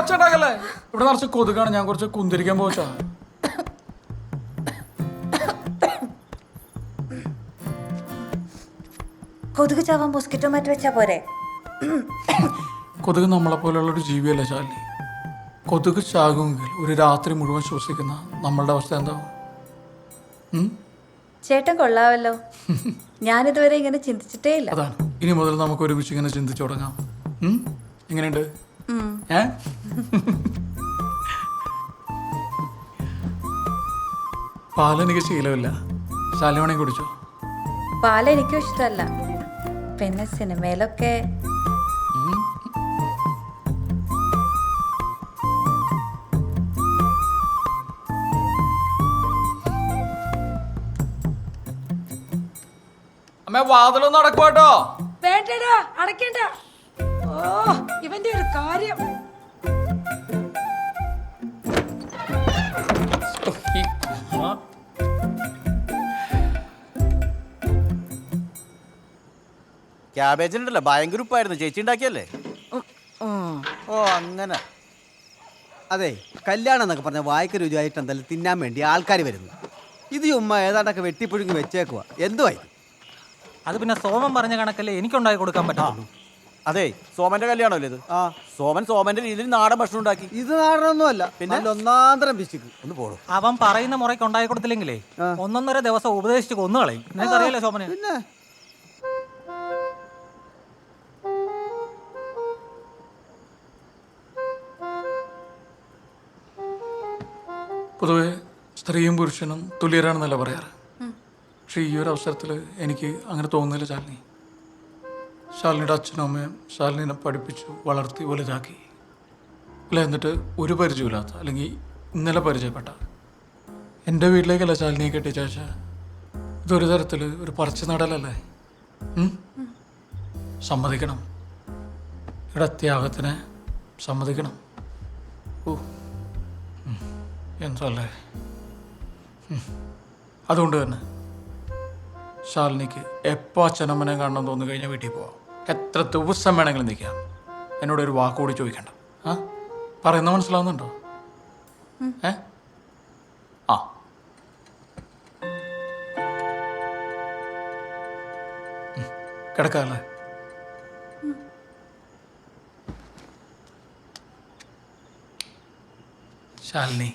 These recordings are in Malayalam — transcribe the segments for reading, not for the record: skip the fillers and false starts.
ഒച്ചണ്ടാക്കല്ലേ? ഇവിടെ നിറച്ച് കൊതുകാണ്. ഞാൻ കുറച്ച് കുന്തിരിക്കാൻ പോച്ചാ. കൊതുക് ചാവാൻ മോസ്കിറ്റോ മാറ്റി വെച്ചാ പോരെ? കൊതുക് നമ്മളെ പോലെയുള്ള ഒരു ജീവിയല്ല ശാലിനി. കൊതുക് ചാകുമെങ്കിൽ ഒരു രാത്രി മുഴുവൻ ശ്വസിക്കുന്ന നമ്മളുടെ അവസ്ഥ എന്താവും? ചേട്ടൻ കൊള്ളാവല്ലോ. ഞാനിതുവരെ ഇങ്ങനെ ചിന്തിച്ചിട്ടേ ഇല്ല. അതാണ്, ഇനി മുതൽ നമുക്ക് ഒരുമിച്ച് ഇങ്ങനെ ചിന്തിച്ചു തുടങ്ങാം. എങ്ങനെയുണ്ട്? പാലെനിക്ക് ശീലമില്ല. ശാലിമണി കുടിച്ചോ? പാൽ എനിക്കും ഇഷ്ടമല്ല. പിന്നെ സിനിമയിലൊക്കെ അമ്മ വാതിലൊന്നും അടക്കുവാട്ടോ. വേണ്ടടാ, അടയ്ക്കണ്ട. ഓ, ഇവന്റെ ഒരു കാര്യം. ക്യാബേജിലുണ്ടല്ലോ ഭയങ്കര ഉപ്പായിരുന്നു. ചേച്ചി ഉണ്ടാക്കിയല്ലേ? ഓ അങ്ങനെ. അതെ, കല്യാണം എന്നൊക്കെ പറഞ്ഞ വായിക്ക രുചിയായിട്ട് എന്തായാലും തിന്നാൻ വേണ്ടി ആൾക്കാർ വരുന്നു. ഇത് ചുമ്മാ ഏതാണ്ടൊക്കെ വെട്ടിപ്പുഴുങ്ങി വെച്ചേക്കുക. എന്തുവായി? അത് പിന്നെ സോമൻ പറഞ്ഞ കണക്കല്ലേ എനിക്കുണ്ടാക്കി കൊടുക്കാൻ പറ്റുള്ളൂ. അതെ, സോമന്റെ കല്യാണമല്ലേ ഇത്? സോമന്റെ രീതിയിൽ നാടൻ ഭക്ഷണം ഉണ്ടാക്കി. ഇത് നാടനൊന്നുമല്ല, പിന്നെ ഒന്നാന്തരം പിശുക്ക്. ഒന്ന് പോടും. അവൻ പറയുന്ന മുറയ്ക്ക് ഉണ്ടാക്കി കൊടുത്തില്ലെങ്കിലേ 1.5 ദിവസം ഉപദേശിച്ച് കൊന്നുകളയും. നിനക്കറിയാലോ സോമന്. പിന്നെ പൊതുവെ സ്ത്രീയും പുരുഷനും തുല്യരാണെന്നല്ല പറയാറ്. പക്ഷെ ഈ ഒരു അവസരത്തിൽ എനിക്ക് അങ്ങനെ തോന്നുന്നില്ല ശാലിനി. ശാലിനിയുടെ അച്ഛനും അമ്മയും ശാലിനിനെ പഠിപ്പിച്ചു വളർത്തി വലുതാക്കി. അല്ല, എന്നിട്ട് ഒരു പരിചയമില്ലാത്ത അല്ലെങ്കിൽ ഇന്നലെ പരിചയപ്പെട്ട എൻ്റെ വീട്ടിലേക്കല്ല ശാലിനിയെ കെട്ടിച്ചയച്ച. ഇതൊരു തരത്തിൽ ഒരു പറിച്ചു നടലല്ലേ? സമ്മതിക്കണം. ഇവിടെ ത്യാഗത്തിനെ സമ്മതിക്കണം. ഓ എന്തല്ലേ. അതുകൊണ്ട് തന്നെ ശാലിനിക്ക് എപ്പോൾ അച്ഛനമ്മനെ കാണണം തോന്നി കഴിഞ്ഞാൽ വീട്ടിൽ പോവാം. എത്ര ദിവസം വേണമെങ്കിലും നിൽക്കാം. എന്നോടൊരു വാക്കുകൂടി ചോദിക്കണ്ട. പറയുന്ന മനസ്സിലാവുന്നുണ്ടോ? ആ കിടക്കാല്ലേ? ശാലിനി,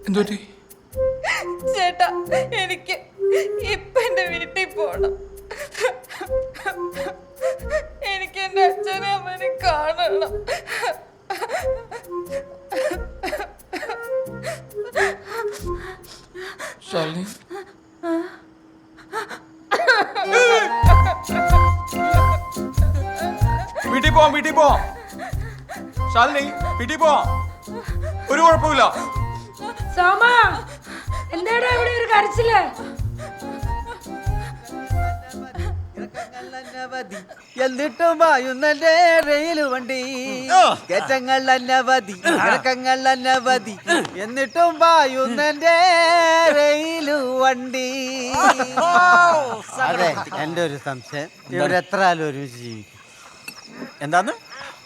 എന്തുപറ്റി? ചേട്ടാ, എനിക്ക് ഇപ്പൊ എന്റെ വീട്ടിൽ പോണം. എനിക്ക് എന്റെ അച്ഛനെ അമ്മനെ കാണണം. ശാലിനി, വീട്ടിൽ പോവാം. വീട്ടിൽ പോവാം ശാലിനി, വീട്ടിൽ പോവാം. ഒരു കുഴപ്പമില്ല. സോമ, എന്താടാ ഇവിടെ ഒരു കരച്ചില്? എന്നിട്ടും വായുന്നന്റെ റെയിൽ വണ്ടി, കയറ്റങ്ങൾ അനവധി, ഇറക്കങ്ങൾ അനവധി, എന്നിട്ടും വായുന്നന്റെ റെയിൽ വണ്ടി. അതെ, എന്റെ ഒരു സംശയം, ഇവരെത്ര കാലം ഒരുമിച്ച് ജീവിക്കും? എന്താന്ന്?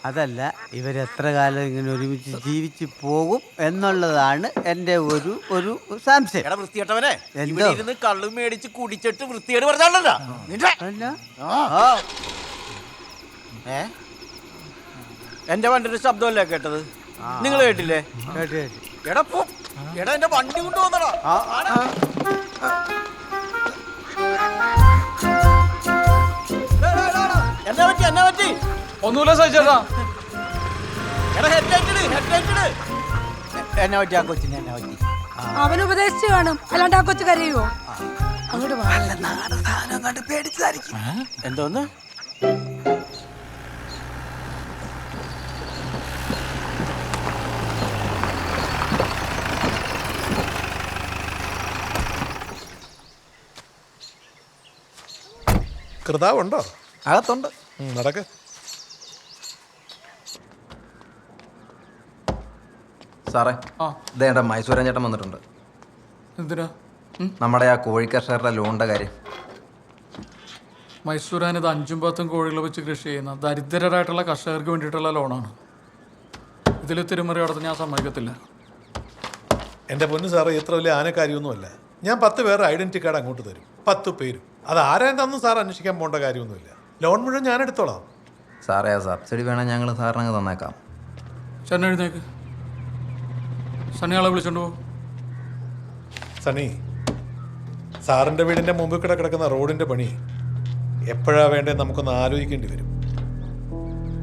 അതല്ല, ഇവരെത്ര കാലം ഇങ്ങനെ ഒരുമിച്ച് ജീവിച്ചു പോകും എന്നുള്ളതാണ് എന്റെ ഒരു സംശയം. എടാ വൃത്തികെട്ടവനെ, എന്തോ? ഇരുന്ന് കള്ളു മേടിച്ച് കുടിച്ചിട്ട് വൃത്തികേട് പറഞ്ഞാണല്ലോ. എന്റെ വണ്ടിയുടെ ശബ്ദമല്ലേ കേട്ടത്? നിങ്ങൾ കേട്ടില്ലേ? എടാ പോ, എടാ എന്റെ വണ്ടി കൊണ്ടുവന്നടാ. എന്നാ പറ്റി? എന്നാ പറ്റി? ഒന്നുമില്ല സഹിച്ചേട്ടാ. എടാ ഹെഡ്ലൈറ്റ് എന്നാ പറ്റി? ആ കൊച്ചിന് എന്നാ പറ്റി? അവൻ ഉപദേശിച്ചു കാണും, അല്ലാണ്ട് ആ കൊച്ചു കരയുവോ? അങ്ങോട്ട് എന്തോന്ന്? കൃതാവുണ്ടോ? അകത്തുണ്ട്. നടക്ക്. സാറേ, ദേണ്ട മൈസൂരൻ ചേട്ടൻ വന്നിട്ടുണ്ട്. എന്തിനാ? നമ്മുടെ ആ കോഴിക്കർഷകരുടെ ലോണിൻ്റെ കാര്യം. മൈസൂരാൻ ഇത് 5ഉം 10ഉം കോഴികൾ വെച്ച് കൃഷി ചെയ്യുന്ന ദരിദ്രരായിട്ടുള്ള കർഷകർക്ക് വേണ്ടിയിട്ടുള്ള ലോണാണ്. ഇതിൽ തിരുമറി നടത്തി ഞാൻ സമ്മതിക്കത്തില്ല. എൻ്റെ പൊന്നു സാറേ, ഇത്ര വലിയ ആനക്കാര്യമൊന്നുമല്ല. ഞാൻ 10 പേരുടെ ഐഡൻറ്റി കാർഡ് അങ്ങോട്ട് തരും, 10 പേരും. അത് ആരായെന്നൊന്നും സാർ അന്വേഷിക്കാൻ പോകേണ്ട കാര്യമൊന്നുമില്ല. ലോൺ മുഴുവൻ ഞാൻ എടുത്തോളാം. സാറേ ആ സബ്സിഡി വേണം, ഞങ്ങൾ സാറിനങ്ങ് തന്നേക്കാം. ചേട്ടൻ എഴുന്നേക്ക്, സണ്ണിയാളെ വിളിച്ചോണ്ട് പോകും. സണി, സാറിൻ്റെ വീടിൻ്റെ മുമ്പിൽ കൂടെ കിടക്കുന്ന റോഡിൻ്റെ പണി എപ്പോഴാണ് വേണ്ടത് നമുക്കൊന്ന് ആലോചിക്കേണ്ടി വരും.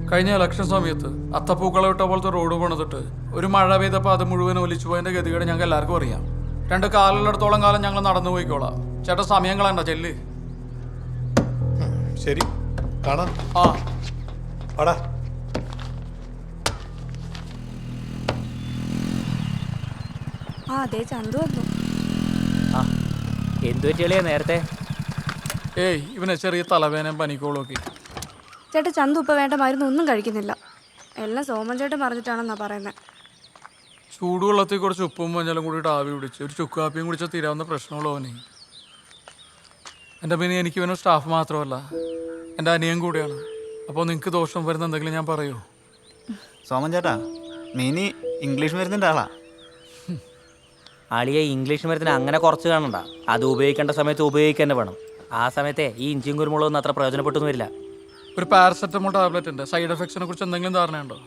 കഴിഞ്ഞ ഇലക്ഷൻ സമയത്ത് അത്തപ്പൂക്കളം ഇട്ട പോലത്തെ റോഡ് പണിതിട്ട് ഒരു മഴ പെയ്തപ്പോൾ അത് മുഴുവൻ ഒലിച്ചു പോയതിൻ്റെ ഗതികേട് ഞങ്ങൾക്ക് എല്ലാവർക്കും അറിയാം. 2 കാലിടത്തോളം കാലം ഞങ്ങൾ നടന്നു പോയിക്കോളാം. ചേട്ടാ സമയം കളയണ്ട, ചെല്ല്. ശരി, കാണാം. ആ വാടാ. ആ അതെ ചന്തു വന്നു. എന്തു പറ്റിയല്ലേ നേരത്തെ? ഏയ് ഇവനെ ചെറിയ തലവേനയും പനിക്കോളൊക്കെ. ചേട്ടാ ചന്തു ഇപ്പം വേണ്ട മരുന്നൊന്നും കഴിക്കുന്നില്ല. എല്ലാം സോമൻ ചേട്ടൻ പറഞ്ഞിട്ടാണെന്നാ പറയുന്നത്. ചൂടുവെള്ളത്തിൽ കുറച്ച് ഉപ്പും മഞ്ഞളും കൂടിയിട്ട് ആവി പിടിച്ച് ഒരു ചുക്ക് കാപ്പിയും കുടിച്ചാൽ തീരാവുന്ന പ്രശ്നമുള്ളൂ അവന്. എൻ്റെ പിന്നെ എനിക്ക് ഇവനും സ്റ്റാഫ് മാത്രമല്ല, എൻ്റെ അനിയൻ കൂടിയാണ്. അപ്പോൾ നിങ്ങൾക്ക് ദോഷം വരുന്ന എന്തെങ്കിലും ഞാൻ പറയൂ? സോമൻ ചേട്ടാ, നീ ഇംഗ്ലീഷ് മരുന്നിൻ്റെ ആളാ. ആളിയെ ഇംഗ്ലീഷ് മരുന്നിന് അങ്ങനെ കുറച്ച് കാണണ്ട. അത് ഉപയോഗിക്കേണ്ട സമയത്ത് ഉപയോഗിക്കാൻ വേണം. ആ സമയത്തെ ഈ ഇഞ്ചിയും കുരുമുളകൊന്നും അത്ര പ്രയോജനപ്പെട്ടൊന്നും വരില്ല. ഒരു പാരസെറ്റമോൾ ടാബ്ലറ്റിൻ്റെ സൈഡ് എഫക്ട്സിനെ കുറിച്ച് എന്തെങ്കിലും ധാരണയുണ്ടോ?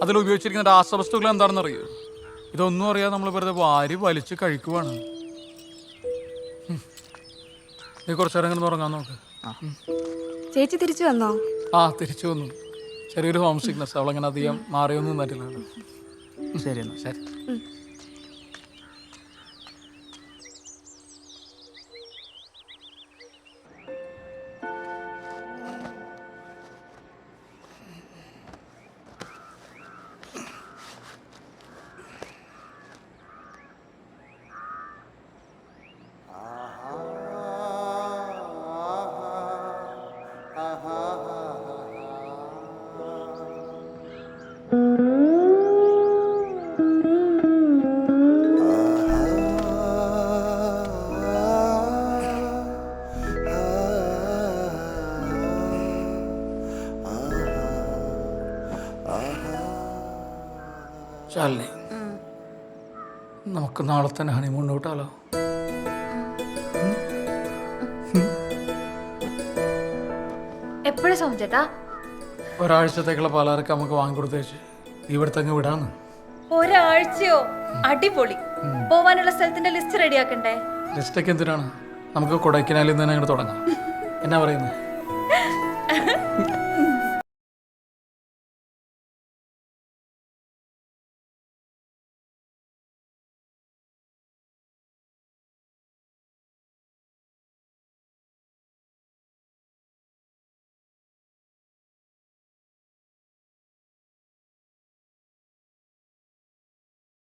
അതിൽ ഉപയോഗിച്ചിരിക്കുന്ന രാസവസ്തുക്കൾ എന്താണെന്ന് അറിയോ? ഇതൊന്നും അറിയാതെ നമ്മൾ വെറുതെ വാരി വലിച്ച് കഴിക്കുവാണ്. നീ കുറച്ചു നേരം ഇങ്ങനെ ഉറങ്ങാൻ നോക്ക്. ചേച്ചി തിരിച്ചു വന്നോ? ആ തിരിച്ചു വന്നു. ചെറിയൊരു ഹോം സിക്നസ്, അവളങ്ങനെ അധികം മാറിയൊന്നും നിന്നിട്ടില്ല. ശരി എന്നാ. ശരി. ശാലിനി, നമുക്ക് നാളെ തന്നെ ഹണിമൂൺ കൂട്ടാലോ? എപ്പോഴും സോമൻ ചേട്ടാ? ഒരാഴ്ചത്തേക്കുള്ള പലചരക്ക് നമുക്ക് വാങ്ങിക്കൊടുത്തേച്ച് ഇവിടുത്തെ അങ്ങ് വിടാന്ന്. ഒരാഴ്ചയോ? അടിപൊളി. പോവാനുള്ള സ്ഥലത്തിന്റെ ലിസ്റ്റ് റെഡിയാക്കണ്ടേ? ലിസ്റ്റൊക്കെ എന്തിനാണ്? നമുക്ക് കൊടൈക്കനാലിൽ നിന്ന് തന്നെ അങ്ങോട്ട് തുടങ്ങാം. എന്നാ പറയുന്നത്?